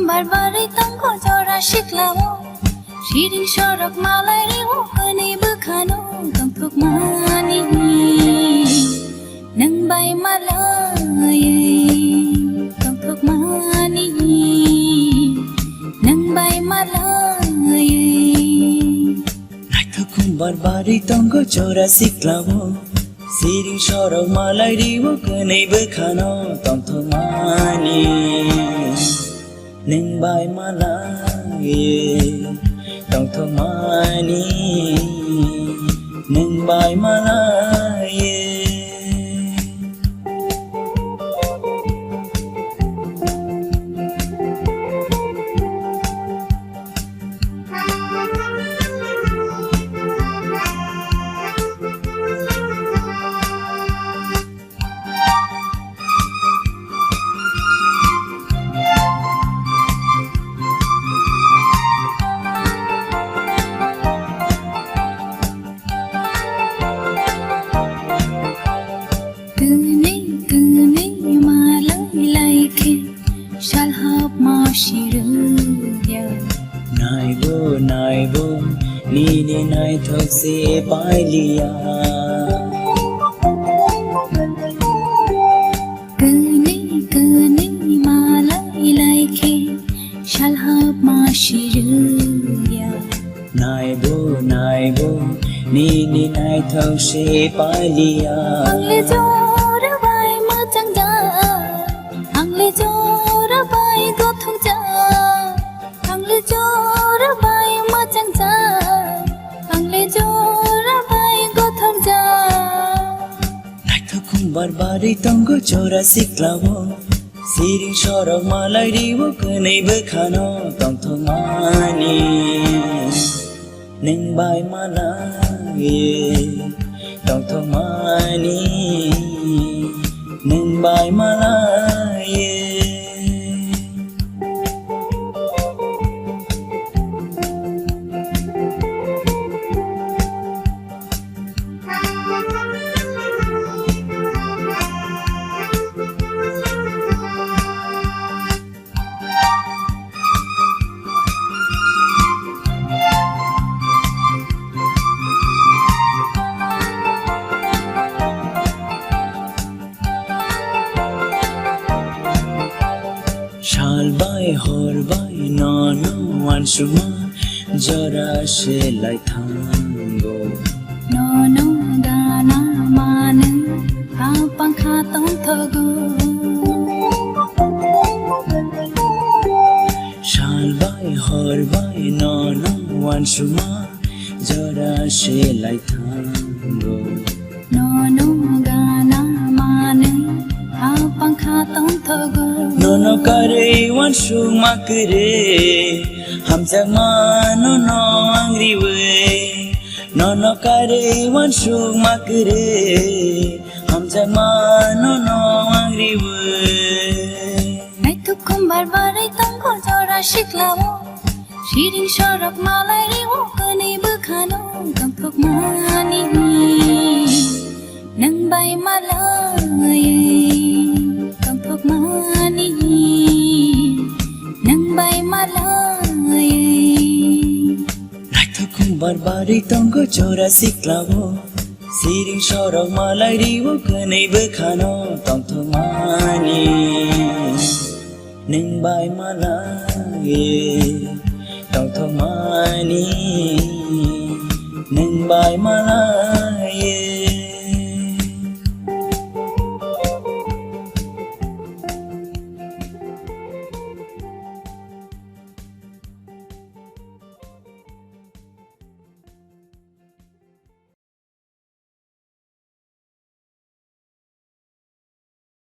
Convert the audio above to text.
Barbari tango jora shiklawo Shirin shorak malai riwo Kani bukhano Tong thuk mani Nang bay malay Tong thuk mani Nang bay malay Nai thukum barbari tango jora shiklawo Shirin shorak malai riwo Kani bukhano Tong thuk mani Neng bay malay Tong thong mani Neng bay malay Nai bo ni ni nai thok se pai liya Kuni malai lai ke shalhab ma shiruya Nai bo ni ni nai thok se pai liya Angle jora bai ma chang ja Angle jora bai go thong ja Angle jora bai ma chang ja Angle jora bai go thong ja Nai thukum barbari tango jora shiklawo Shirin shorak malai riwo Kani bukhano Tong thong mani Neng bay malay Tong thong mani Neng bay malay Shal bai hor bai no wan shuma jara she lai thango No dana manu ha pankha tong thogo Shal bai hor bai no wan shuma jara she lai thango No dana manu ha pankha tong thogo No kare wan shuma kare ham jama no angri we No kare wan shuma kare ham jama no angri we Nai thukum barbarai tango jora shiklawo Shirin shorak malai riwo Kani bukhano Tong thuk mani Nang bay malay Tong thuk mani Nang bay malay Nai thukum barbari tango jora shiklawo Shirin shorak malai riwo Kani bukhano Tong thong mani Neng bay malay Tong thong mani Neng bay malay